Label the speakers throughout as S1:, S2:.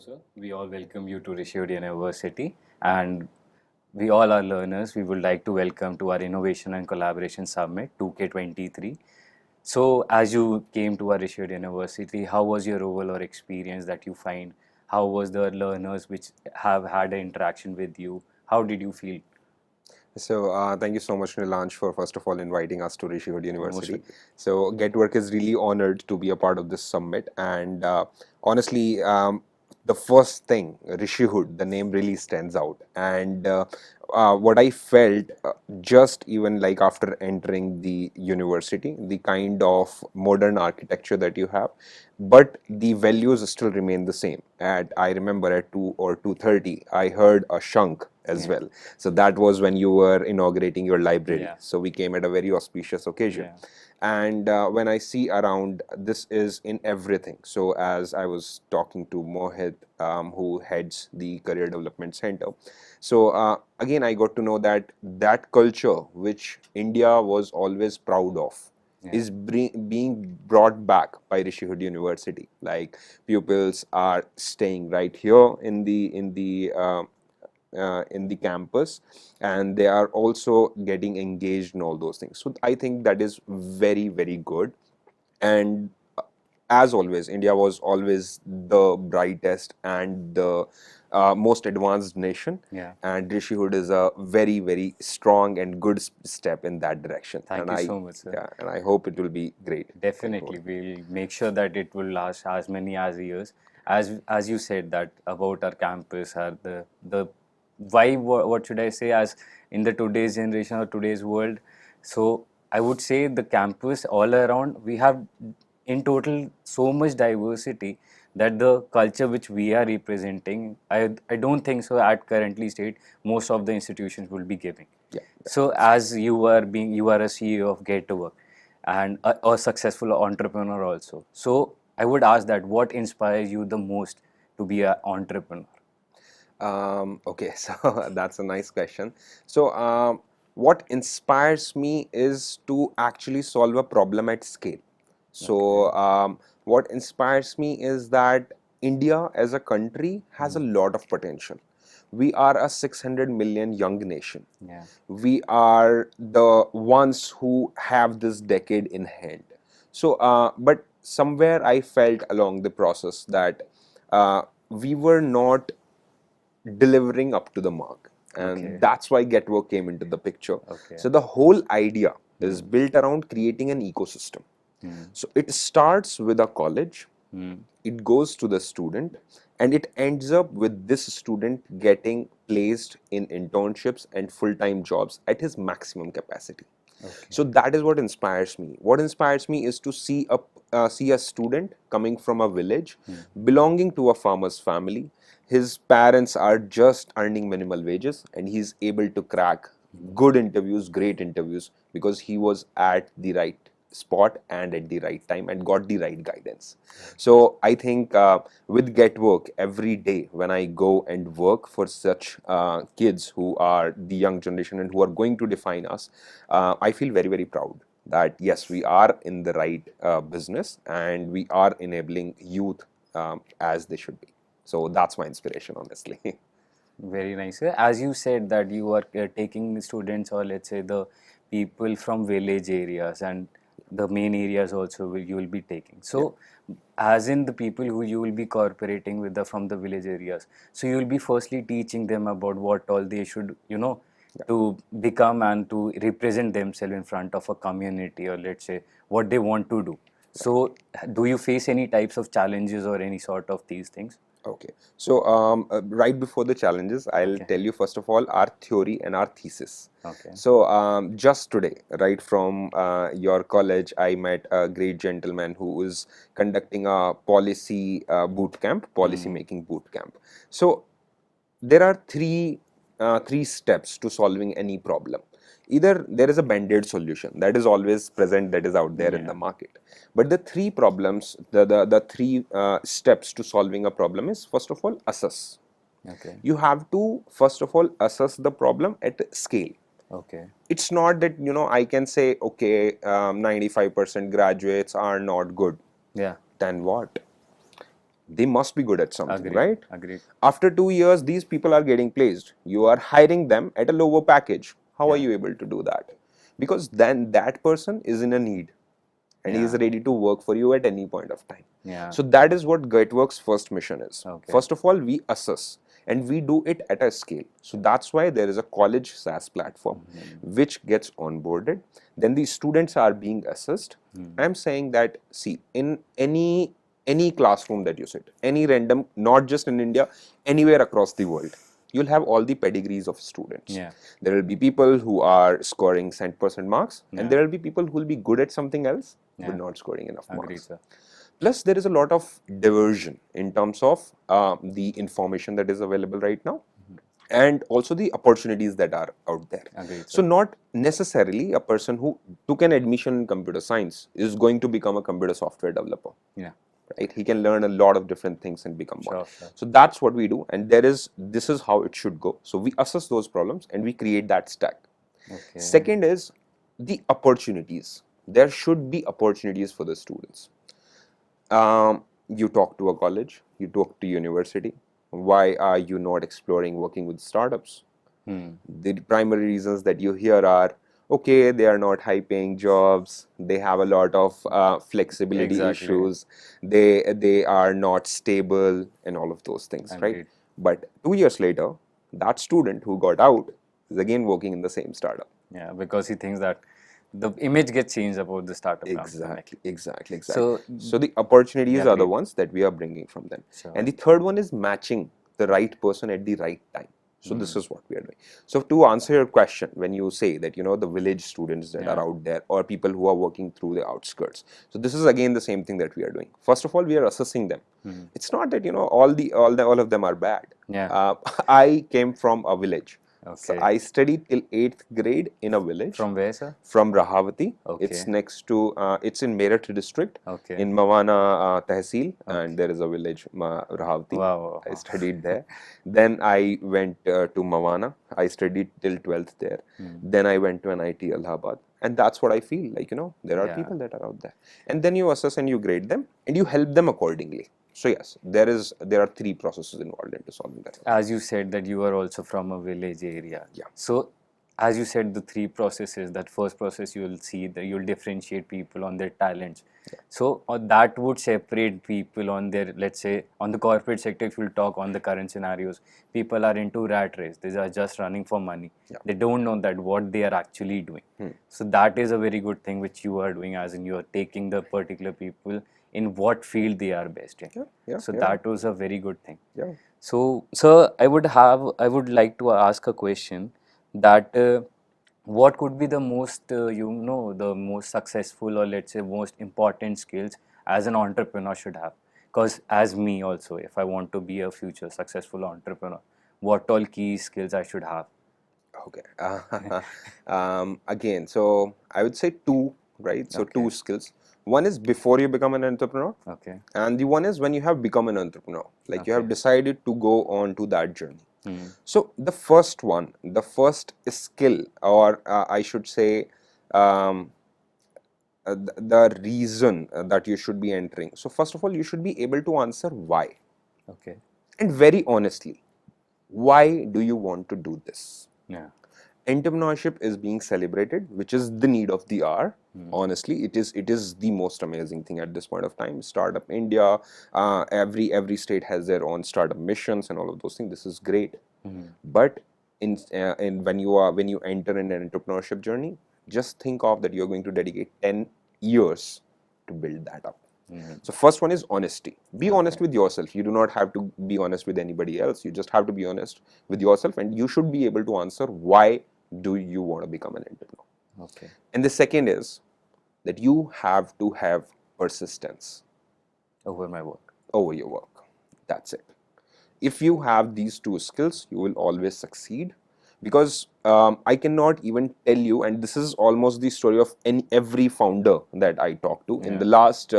S1: sir. We all welcome you to Rishihood University, and we all are learners. We would like to welcome to our Innovation and Collaboration Summit 2K23. So, as you came to our Rishihood University, how was your overall experience that you find? How was the learners which have had an interaction with you? How did you feel?
S2: Thank you so much, Nilanj, for first of all inviting us to Rishihood
S1: Most
S2: University.
S1: welcome.
S2: So, Getwork is really honored to be a part of this summit. And honestly, the first thing, Rishihood, the name really stands out. And what I felt just even like after entering the university, the kind of modern architecture that you have, but the values still remain the same. I remember at 2 or 2:30, I heard a shunk as
S1: Yeah.
S2: well. So that was when you were inaugurating your library.
S1: Yeah.
S2: So we came at a very auspicious occasion.
S1: Yeah.
S2: And when I see around, this is in everything. So as I was talking to Mohit, who heads the Career Development Center, so again I got to know that that culture, which India was always proud of,
S1: Yeah.
S2: is being brought back by Rishihood University. Like pupils are staying right here in the campus, and they are also getting engaged in all those things. So I think that is very, very good. And as always, India was always the brightest and the most advanced nation.
S1: Yeah.
S2: And Rishihood is a very, very strong and good step in that direction.
S1: Thank you so much, sir.
S2: Yeah, and I hope it will be great. going
S1: Definitely,
S2: forward.
S1: we'll make sure that it will last as many as years. As you said that about our campus, or the why what should I say, as in the today's generation or today's world. So I would say the campus all around, we have in total so much diversity that the culture which we are representing, I don't think so at currently state most of the institutions will be giving.
S2: Yeah,
S1: So as you are a CEO of Getwork and a successful entrepreneur also. So I would ask that what inspires you the most to be an entrepreneur?
S2: Okay, so that's a nice question. So, what inspires me is to actually solve a problem at scale.
S1: Okay.
S2: So, what inspires me is that India as a country has a lot of potential. We are a 600 million young nation.
S1: Yeah.
S2: We are the ones who have this decade in hand. So, but somewhere I felt along the process that we were not delivering up to the mark, and
S1: Okay.
S2: that's why Getwork came into the picture.
S1: Okay.
S2: So the whole idea is built around creating an ecosystem.
S1: Hmm.
S2: So it starts with a college,
S1: Hmm.
S2: it goes to the student, and it ends up with this student getting placed in internships and full-time jobs at his maximum capacity.
S1: Okay.
S2: So that is what inspires me. What inspires me is to see a student coming from a village, belonging to a farmer's family. His parents are just earning minimal wages, and he's able to crack good interviews, great interviews, because he was at the right spot and at the right time and got the right guidance. So I think with Getwork, every day when I go and work for such kids who are the young generation and who are going to define us, I feel very, very proud that yes, we are in the right business and we are enabling youth as they should be. So that's my inspiration, honestly.
S1: Very nice. As you said that you are taking students, or let's say the people from village areas and the main areas also you will be taking.
S2: Yeah.
S1: So as in the people who you will be cooperating with from the village areas. So you will be firstly teaching them about what all they should, to become and to represent themselves in front of a community, or let's say what they want to do. So do you face any types of challenges or any sort of these things?
S2: Okay. So, right before the challenges, I'll
S1: Okay.
S2: tell you first of all our theory and our thesis.
S1: Okay.
S2: So, just today, right from your college, I met a great gentleman who is conducting a policy boot camp, policy making boot camp. So, there are three steps to solving any problem. Either there is a band-aid solution that is always present, that is out there in the
S1: Yeah.
S2: market, but the three problems, the three steps to solving a problem is, first of all, assess.
S1: Okay.
S2: You have to first of all assess the problem at scale.
S1: Okay.
S2: It's not that I can say, okay, 95% graduates are not good.
S1: Yeah.
S2: Then what? they must be good at something,
S1: Agreed.
S2: right?
S1: Agreed.
S2: After 2 years, these people are getting placed. You are hiring them at a lower package. How are
S1: Yeah.
S2: you able to do that? Because then that person is in a need and he is
S1: Yeah.
S2: ready to work for you at any point of time.
S1: Yeah.
S2: So that is what Getwork's first mission is.
S1: Okay.
S2: First of all, we assess and we do it at a scale. So that's why there is a college SaaS platform which gets onboarded. Then the students are being assessed. I'm saying that, see, in any classroom that you sit, any random, not just in India, anywhere across the world, you'll have all the pedigrees of students.
S1: Yeah.
S2: There will be people who are scoring 100% marks, and
S1: Yeah.
S2: there will be people who will be good at something else but
S1: Yeah.
S2: not scoring enough
S1: Agreed,
S2: marks.
S1: sir.
S2: Plus, there is a lot of diversion in terms of the information that is available right now, and also the opportunities that are out there.
S1: Agreed,
S2: So
S1: sir.
S2: not necessarily a person who took an admission in computer science is going to become a computer software developer,
S1: Yeah.
S2: right? He can learn a lot of different things and become one.
S1: Sure, sure.
S2: So that's what we do, and this is how it should go. So we assess those problems and we create that stack.
S1: Okay.
S2: Second is the opportunities. There should be opportunities for the students. You talk to a college, you talk to university. Why are you not exploring working with startups? The primary reasons that you hear are, okay, they are not high paying jobs, they have a lot of flexibility
S1: Exactly.
S2: issues, they are not stable, and all of those things, right?
S1: Agreed.
S2: But 2 years later, that student who got out is again working in the same startup.
S1: Yeah, because he thinks that the image gets changed about the startup company.
S2: Exactly.
S1: So,
S2: So the opportunities
S1: yeah,
S2: are the
S1: great.
S2: ones that we are bringing from them.
S1: Sure.
S2: And the third one is matching the right person at the right time. So this is what we are doing. So to answer your question, when you say that, the village students that are out there or people who are working through the outskirts. So this is again the same thing that we are doing. First of all, we are assessing them. It's not that, all of them are bad.
S1: Yeah.
S2: I came from a village. So
S1: Okay.
S2: I studied till 8th grade in a village
S1: From where, sir?
S2: from Rahavati. It's
S1: Okay.
S2: next to, it's in Meerut district,
S1: Okay.
S2: in Mawana Tehsil, and there is a village, Rahavati.
S1: Wow.
S2: I studied there. Then I went to Mawana. I studied till 12th there. Then I went to NIT Allahabad. And that's what I feel like, there are
S1: Yeah.
S2: people that are out there. And then you assess and you grade them and you help them accordingly. So yes, there are 3 processes involved into solving that.
S1: As you said that you are also from a village area.
S2: Yeah.
S1: So, as you said, the 3 processes, that first process you will see that you'll differentiate people on their talents. So, that would separate people on their, let's say, on the corporate sector, if you'll talk on the current scenarios, people are into rat race. They are just running for money. They don't know that what they are actually doing. So, that is a very good thing which you are doing, as in you are taking the particular people in what field they are best in. So, that was a very good thing.
S2: Yeah.
S1: So, sir, I would like to ask a question that what could be the most, the most successful, or let's say most important skills as an entrepreneur should have? Because as me also, if I want to be a future successful entrepreneur, what all key skills I should have?
S2: Okay. Again, so I would say 2, right? So 2
S1: Okay.
S2: skills. One is before you become an entrepreneur,
S1: Okay.
S2: and the one is when you have become an entrepreneur, like you have
S1: Okay.
S2: decided to go on to that journey. So the first skill, or I should say, the reason that you should be entering. So first of all, you should be able to answer why,
S1: Okay.
S2: and very honestly, why do you want to do this?
S1: Yeah.
S2: Entrepreneurship is being celebrated, which is the need of the hour. Honestly, it is the most amazing thing at this point of time. Startup India, every state has their own startup missions and all of those things. This is great, but in when you enter in an entrepreneurship journey, just think of that you're going to dedicate 10 years to build that up. So first one is honesty. Be honest with yourself. You do not have to be honest with anybody else. You just have to be honest with yourself, and you should be able to answer why do you want to become an entrepreneur.
S1: Okay.
S2: And the second is that you have to have persistence
S1: Over my work.
S2: over your work. That's it. If you have these 2 skills, you will always succeed, because I cannot even tell you, and this is almost the story of every founder that I talk to. In the last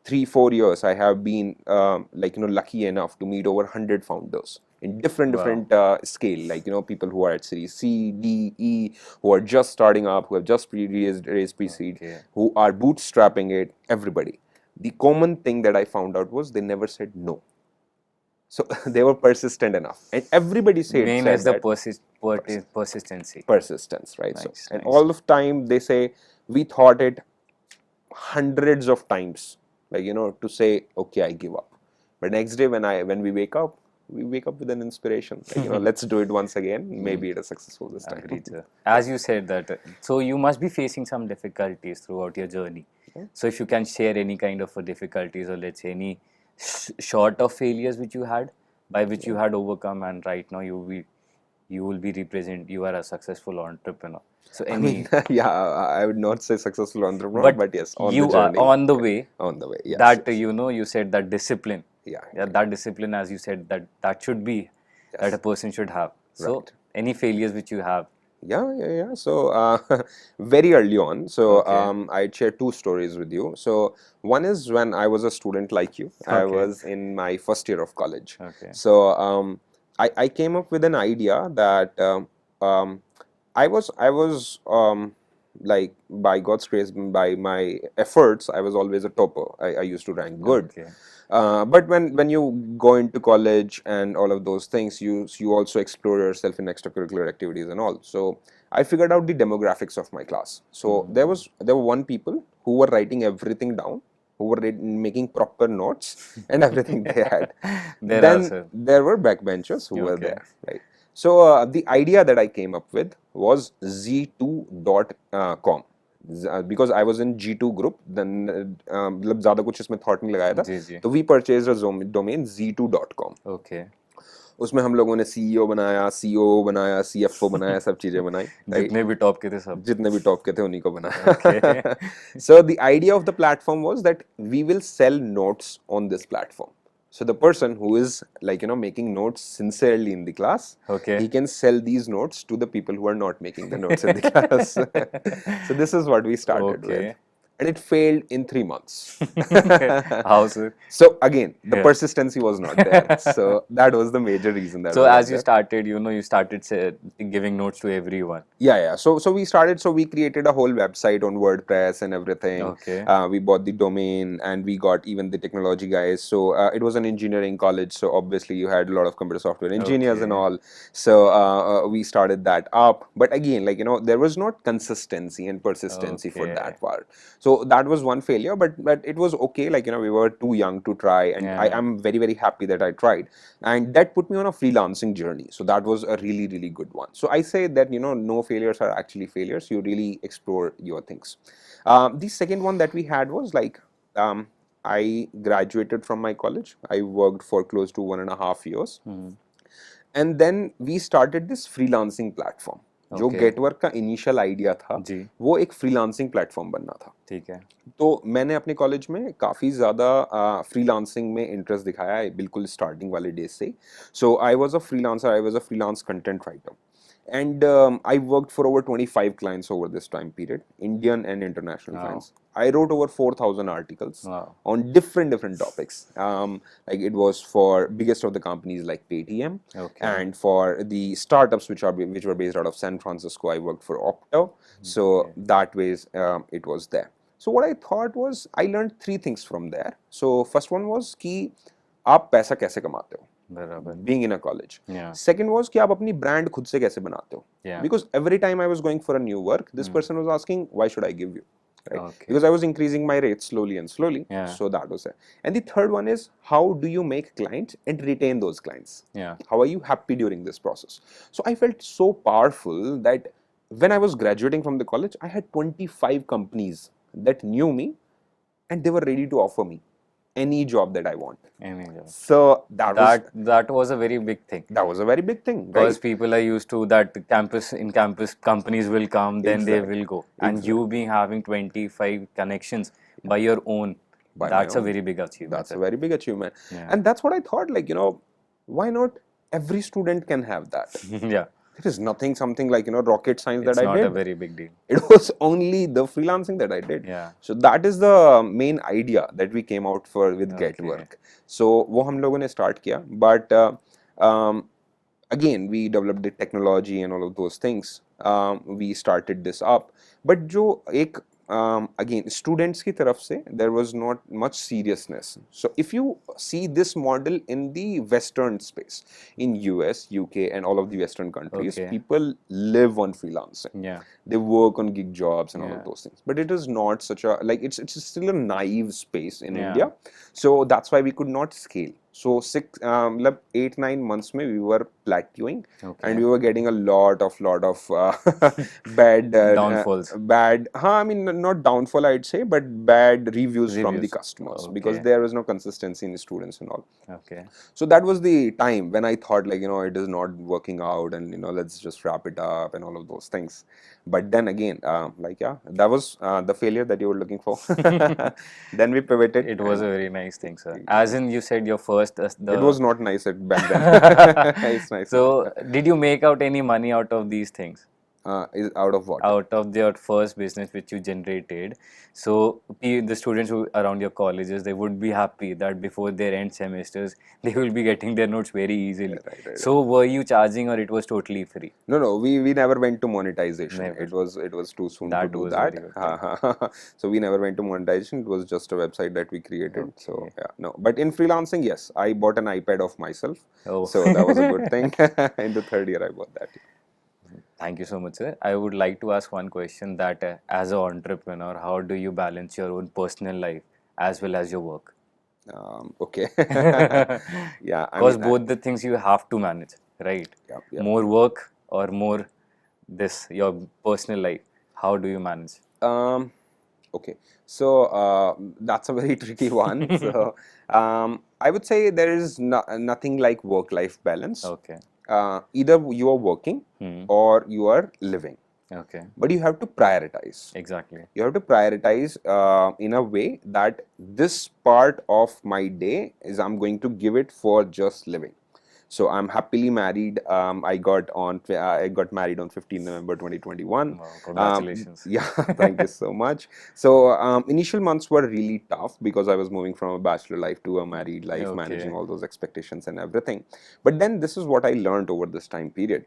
S2: 3-4 years, I have been lucky enough to meet over 100 founders in different scale, like people who are at series C, D, E, who are just starting up, who have just raised pre-seed,
S1: Okay.
S2: who are bootstrapping it, everybody. The common thing that I found out was they never said no. So they were persistent enough, and everybody
S1: Main
S2: said
S1: is the
S2: that
S1: persistency.
S2: persistence, right? So,
S1: Nice,
S2: and
S1: nice.
S2: all of time they say we thought it hundreds of times, like, to say, okay, I give up. But next day when we wake up with an inspiration, like, let's do it once again. Maybe it is successful this time.
S1: Agreed, sir.
S2: Yeah.
S1: As you said that, so you must be facing some difficulties throughout your journey. So if you can share any kind of difficulties, or let's say any short of failures which you had, by which you had overcome, and right now you will be you are a successful entrepreneur. So
S2: I mean,
S1: any,
S2: yeah, I would not say successful entrepreneur,
S1: but
S2: but yes, on the
S1: you are
S2: journey.
S1: on the
S2: Yeah,
S1: way.
S2: on the way. Yes,
S1: That
S2: yes.
S1: you said that discipline.
S2: Yeah,
S1: Yeah, that discipline, as you said, that should be that a
S2: yes,
S1: person should have. So
S2: right.
S1: any failures which you have.
S2: Yeah. So, very early on, so
S1: Okay.
S2: I'd share two stories with you. So, one is when I was a student like you, I
S1: Okay.
S2: was in my first year of college.
S1: Okay.
S2: So, I came up with an idea that I was like, by God's grace, by my efforts, I was always a topper. I used to rank good.
S1: Okay.
S2: But when you go into college and all of those things, you also explore yourself in extracurricular activities and all. So I figured out the demographics of my class. So there were one people who were writing everything down, who were making proper notes and everything they had.
S1: There are,
S2: Then
S1: sir.
S2: there were backbenchers who were
S1: Okay.
S2: there, right? So the idea that I came up with was z2.com. Because I was in G2 group, then मतलब ज़्यादा कुछ इसमें thought नहीं लगाया था,
S1: जी जी.
S2: तो we purchased a domain z2.com.
S1: Okay.
S2: उसमें हम लोगों ने CEO बनाया, COO बनाया, CFO बनाया, सब चीज़ें बनाई, right?
S1: जितने भी टॉप के थे सब.
S2: जितने भी टॉप के थे उन्हीं को
S1: Okay.
S2: बनाया. So the idea of the platform was that we will sell notes on this platform. So the person who is, like, making notes sincerely in the class,
S1: Okay.
S2: he can sell these notes to the people who are not making the notes in the class. So this is what we started with.
S1: Okay.
S2: And it failed in 3 months.
S1: How, sir?
S2: So again, the
S1: Yeah.
S2: persistency was not there. So that was the major reason that
S1: So
S2: was
S1: as
S2: not
S1: you
S2: there.
S1: started, you started giving notes to everyone.
S2: Yeah. So we started. So we created a whole website on WordPress and everything.
S1: Okay.
S2: We bought the domain, and we got even the technology guys. So it was an engineering college. So obviously you had a lot of computer software engineers and
S1: Okay.
S2: all. So we started that up. But again, like, there was not consistency and persistency for
S1: Okay.
S2: that part. So that was one failure. But it was okay. Like, we were too young to try, and I
S1: Yeah.
S2: am very happy that I tried, and that put me on a freelancing journey. So that was a really good one. So I say that, no failures are actually failures. You really explore your things. The second one that we had was like, I graduated from my college. I worked for close to 1.5 years, and then we started this freelancing platform. जो
S1: Okay.
S2: गेटवर्क का initial idea था,
S1: जी.
S2: वो एक freelancing platform बनना था.
S1: ठीक है.
S2: तो मैंने अपने कॉलेज में काफ़ी ज़्यादा फ्रीलांसिंग में इंटरेस्ट दिखाया है, बिल्कुल स्टार्टिंग वाले डेज से. So I was a freelancer, I was a freelance content writer, and I worked for over 25 clients over this time period, Indian and international
S1: Wow.
S2: clients. I wrote over 4,000 articles
S1: Wow.
S2: on different topics. Like, it was for biggest of the companies like Paytm,
S1: Okay.
S2: and for the startups which were based out of San Francisco, I worked for Opto. So
S1: Okay.
S2: that ways it was there. So what I thought was, I learned three things from there. So first one was कि आप पैसा कैसे कमाते हो,
S1: बराबर.
S2: being in a college.
S1: Yeah.
S2: Second was कि आप अपनी brand खुद से कैसे बनाते हो.
S1: Yeah.
S2: Because every time I was going for a new work, this person was asking, why should I give you? Right?
S1: Okay.
S2: Because I was increasing my rates slowly and slowly.
S1: Yeah.
S2: So that was it. And the third one is, how do you make clients and retain those clients?
S1: Yeah.
S2: How are you happy during this process? So I felt so powerful that when I was graduating from the college, I had 25 companies that knew me, and they were ready to offer me any job that I want.
S1: Any job.
S2: So
S1: That was a very big thing.
S2: that was a very big thing,
S1: Because
S2: right?
S1: people are used to that campus companies will come, then they
S2: Exactly.
S1: will go. And you being having 25 connections by your own,
S2: By my
S1: that's a
S2: own.
S1: very big achievement.
S2: That's a
S1: sir.
S2: very big achievement.
S1: Yeah.
S2: And that's what I thought, like, why not every student can have that?
S1: Yeah.
S2: There is nothing something like, rocket science
S1: It's
S2: that I
S1: not a
S2: did.
S1: very big deal.
S2: It was only the freelancing that I did.
S1: Yeah.
S2: So that is the main idea that we came out for with
S1: Okay.
S2: Getwork. So वो हम लोगों ने start किया, but um, again we developed the technology and all of those things. We started this up, but जो एक again, students की तरफ से there was not much seriousness. So if you see this model in the Western space, in US, UK, and all of the Western countries,
S1: Okay.
S2: people live on freelancing.
S1: Yeah.
S2: They work on gig jobs and all
S1: Yeah.
S2: of those things. But it is not such a, like, it's still a naive space in
S1: Yeah.
S2: India. So that's why we could not scale. So 8-9 months mein we were plateauing,
S1: Okay.
S2: and we were getting a lot of bad
S1: Downfalls.
S2: I mean, not downfall, I'd say, but bad reviews from the
S1: Reviews.
S2: customers,
S1: Okay.
S2: because there was no consistency in the students and all.
S1: Okay.
S2: So that was the time when I thought, like, it is not working out, and let's just wrap it up and all of those things. But then again, like, yeah, that was the failure that you were looking for. Then we pivoted.
S1: It was a
S2: and
S1: very nice thing, sir. As in, you said your first
S2: it was not nice back then. It's nice now.
S1: So, did you make out any money out of these things?
S2: Is out of what?
S1: Out of your first business which you generated, so the students who around your colleges, they would be happy that before their end semesters they will be getting their notes very easily.
S2: Right.
S1: So were you charging, or it was totally free?
S2: No, we never went to monetization.
S1: Never.
S2: It was too soon to
S1: That
S2: do
S1: was
S2: that.
S1: very good.
S2: So we never went to monetization. It was just a website that we created. So
S1: Okay.
S2: yeah, no. But in freelancing, yes, I bought an iPad of myself.
S1: Oh.
S2: So that was a good thing. In the third year, I bought that.
S1: Thank you so much, sir. I would like to ask one question, that as an entrepreneur, how do you balance your own personal life as well as your work?
S2: Okay. Yeah, I
S1: Because
S2: mean,
S1: both the things you have to manage, right?
S2: yeah.
S1: More work or more your personal life. How do you manage?
S2: Okay, so that's a very tricky one. So I would say there is nothing like work-life balance.
S1: Okay.
S2: Either you are working or you are living,
S1: Okay.
S2: but you have to prioritize.
S1: Exactly.
S2: You have to prioritize in a way that this part of my day is I'm going to give it for just living. So I'm happily married. I got married on 15 November 2021.
S1: Wow, congratulations.
S2: Yeah, thank you so much. So initial months were really tough because I was moving from a bachelor life to a married life, managing all those expectations and everything. But then this is what I learned over this time period.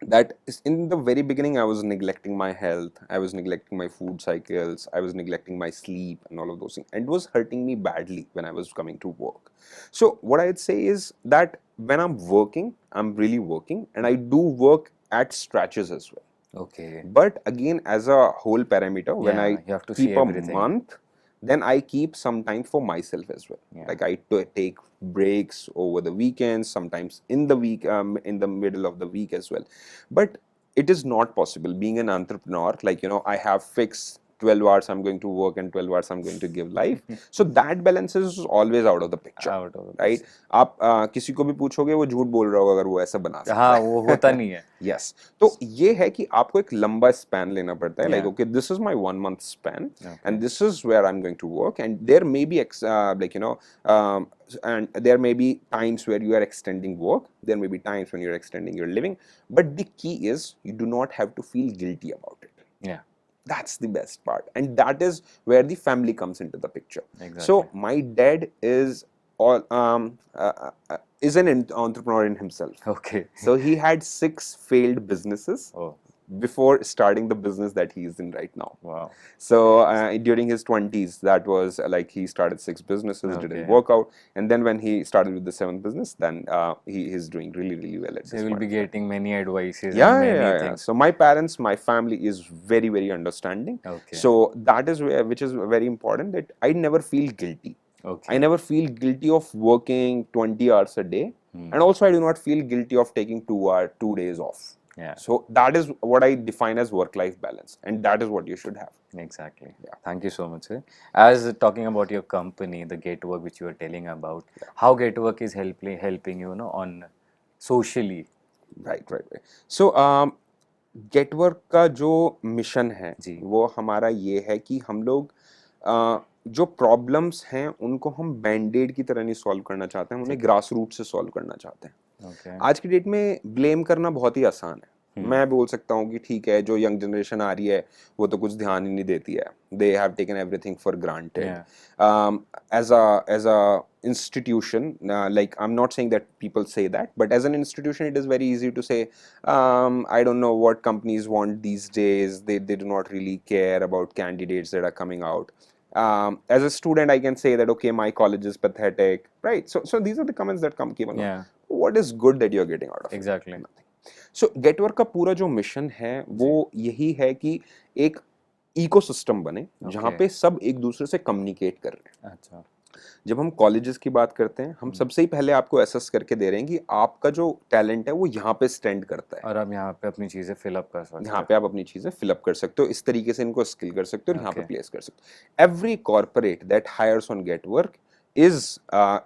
S2: That is, in the very beginning, I was neglecting my health, I was neglecting my food cycles, I was neglecting my sleep and all of those things, and it was hurting me badly when I was coming to work. So what I'd say is that when I'm working, I'm really working, and I do work at stretches as well.
S1: Okay.
S2: But again, as a whole parameter, when
S1: Yeah,
S2: I
S1: you have to
S2: keep
S1: see
S2: a
S1: everything.
S2: month, then I keep some time for myself as well.
S1: Yeah.
S2: Like I take breaks over the weekends, sometimes in the week, in the middle of the week as well. But it is not possible being an entrepreneur. Like, I have fixed 12 hours I'm going to work and 12 hours I'm going to give life. So that balance is always out of the picture.
S1: Out of the
S2: Right? आप किसी को भी पूछोगे वो झूठ बोल रहा होगा अगर वो ऐसा बना सकता
S1: हाँ,
S2: है.
S1: वो होता नहीं है.
S2: Yes. तो ये है कि आपको एक लंबा स्पैन लेना पड़ता है.
S1: Yeah.
S2: Like, okay, this is my 1 month span,
S1: Okay.
S2: and this is where I'm going to work, and there may be and there may be times where you are extending work, there may be times when you're extending your living, but the key is you do not have to feel guilty about it.
S1: Yeah.
S2: That's the best part, and that is where the family comes into the picture.
S1: Exactly.
S2: So my dad is an entrepreneur in himself.
S1: Okay.
S2: So he had 6 failed businesses
S1: Oh.
S2: before starting the business that he is in right now.
S1: Wow.
S2: So during his 20s, that was like he started 6 businesses, didn't work out, and then when he started with the 7th business, then he is doing really, really well at
S1: So
S2: this
S1: you will
S2: point.
S1: be getting many advices
S2: Yeah,
S1: and many
S2: yeah.
S1: things.
S2: So my parents, my family is very, very understanding.
S1: Okay.
S2: So that is which is very important, that I never feel guilty.
S1: Okay.
S2: I never feel guilty of working 20 hours a day, and also I do not feel guilty of taking 2 days off.
S1: Yeah.
S2: So that is what I define as work-life balance, and that is what you should have.
S1: Exactly.
S2: Yeah.
S1: Thank you so much, sir. As talking about your company, the Getwork, which you were telling about, how Getwork is helping you, on socially.
S2: Right. So Getwork का जो mission है
S1: जी.
S2: वो हमारा ये है कि हम लोग जो प्रॉब्लम्स हैं उनको हम बैंडेड की तरह नहीं सॉल्व करना चाहते हैं, उन्हें ग्रास रूट से सॉल्व करना चाहते हैं.
S1: Okay.
S2: आज की डेट में ब्लेम करना बहुत ही आसान है. मैं बोल सकता हूँ कि ठीक है, जो यंग जनरेशन आ रही है वो तो कुछ ध्यान ही नहीं देती है. They have taken everything for granted.
S1: Yeah.
S2: As a institution, like I'm not saying that people say that, but as an institution, it is very easy to say, I don't know what companies want these days. They do not really care about candidates that are coming out. As a student, I can say that okay, my college is pathetic, right? So these are the comments that came along.
S1: Yeah.
S2: What is good that you're getting out of it?
S1: Exactly.
S2: Nothing. सो गेटवर्क का पूरा जो mission है वो यही है कि एक ecosystem बने जहां पे सब एक दूसरे से कम्युनिकेट कर रहे हैं.
S1: अच्छा.
S2: जब हम कॉलेजेस की बात करते हैं, हम सबसे ही पहले आपको असेस करके दे रहे हैं कि आपका जो टैलेंट है वो यहाँ पे स्टैंड करता है
S1: और आप यहाँ पे अपनी चीजें फिलअप कर सकते हो.
S2: यहाँ पे आप अपनी चीजें फिलअप कर सकते हो, इस तरीके से इनको स्किल कर सकते हो और यहाँ पे प्लेस कर सकते हो. Every corporate that hires on GetWork is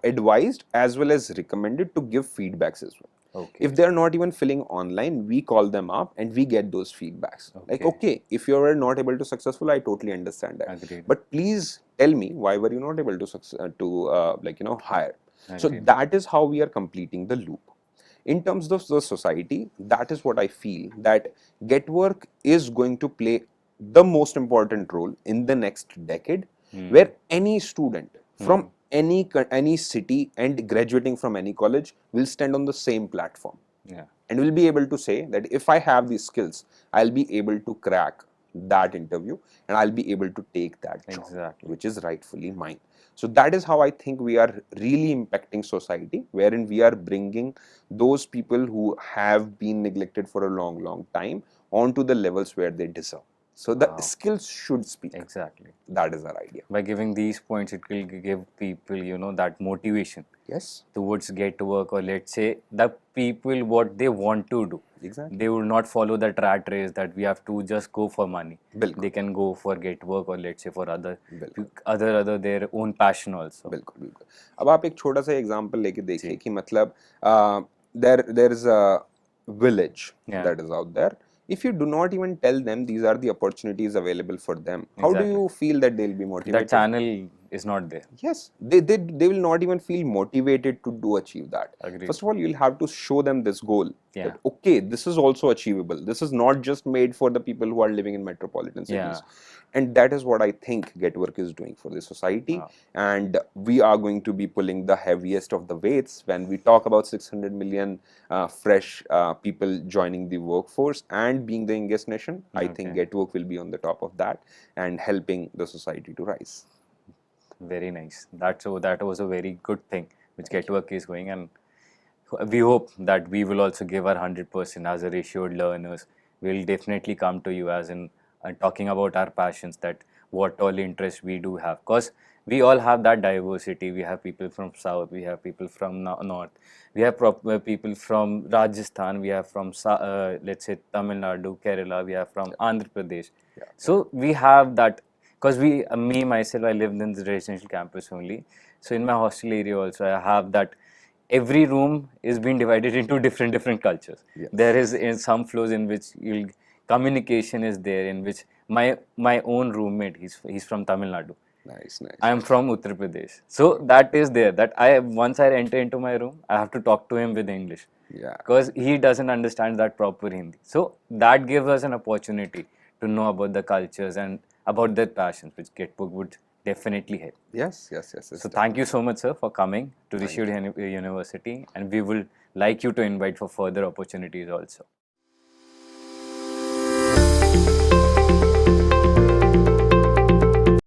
S2: advised as well as recommended to give feedbacks as well.
S1: Okay.
S2: If they are not even filling online, we call them up and we get those feedbacks. Like, okay, if you are not able to successful, I totally understand that.
S1: Agreed.
S2: But please tell me why were you not able to hire.
S1: Agreed.
S2: So that is how we are completing the loop. In terms of the society, that is what I feel, that Getwork is going to play the most important role in the next decade, where any student from any city and graduating from any college will stand on the same platform.
S1: Yeah.
S2: And will be able to say that if I have these skills, I'll be able to crack that interview and I'll be able to take that job,
S1: Exactly.
S2: which is rightfully mine. So that is how I think we are really impacting society, wherein we are bringing those people who have been neglected for a long time onto the levels where they deserve. So the skills should speak.
S1: Exactly.
S2: That is our idea.
S1: By giving these points, it will give people, that motivation.
S2: Yes.
S1: Towards get to work, or let's say the people what they want to do.
S2: Exactly.
S1: They will not follow that rat race that we have to just go for money.
S2: बिल्कुल.
S1: They can go for get work or let's say for other
S2: बिल्कुल.
S1: their own passion also.
S2: बिल्कुल बिल्कुल. अब आप एक छोटा सा example लेके देखिए कि मतलब there is a village that is out there. If you do not even tell them these are the opportunities available for them, how do you feel that they'll be motivated?
S1: The channel is not there.
S2: Yes, they will not even feel motivated to achieve that.
S1: Agreed.
S2: First of all, you'll have to show them this goal.
S1: Yeah.
S2: That, okay, this is also achievable. This is not just made for the people who are living in metropolitan cities. And that is what I think Getwork is doing for the society. And we are going to be pulling the heaviest of the weights when we talk about 600 million fresh people joining the workforce and being the youngest nation. I think Getwork will be on the top of that and helping the society to rise.
S1: Very nice. That was a very good thing which Getwork is going, and we hope that we will also give our 100% as a Rishihood learners. We'll definitely come to you as in talking about our passions, that what all interests we do have, because we all have that diversity. We have people from south, we have people from north, we have people from Rajasthan, we have from let's say Tamil Nadu, Kerala, we have from Andhra Pradesh. So we have that, because me myself, I lived in the residential campus only. So in my hostel area also, I have that every room is being divided into different cultures. There is in some floors in which communication is there, in which my own roommate, he's from Tamil Nadu.
S2: Nice.
S1: I am from Uttar Pradesh. So that is there, that once I enter into my room, I have to talk to him with English.
S2: Yeah.
S1: Because he doesn't understand that proper Hindi. So that gives us an opportunity to know about the cultures and about their passions, which Getwork would definitely help.
S2: Yes.
S1: So thank you so much, sir, for coming to Rishihood University, and we will like you to invite for further opportunities also.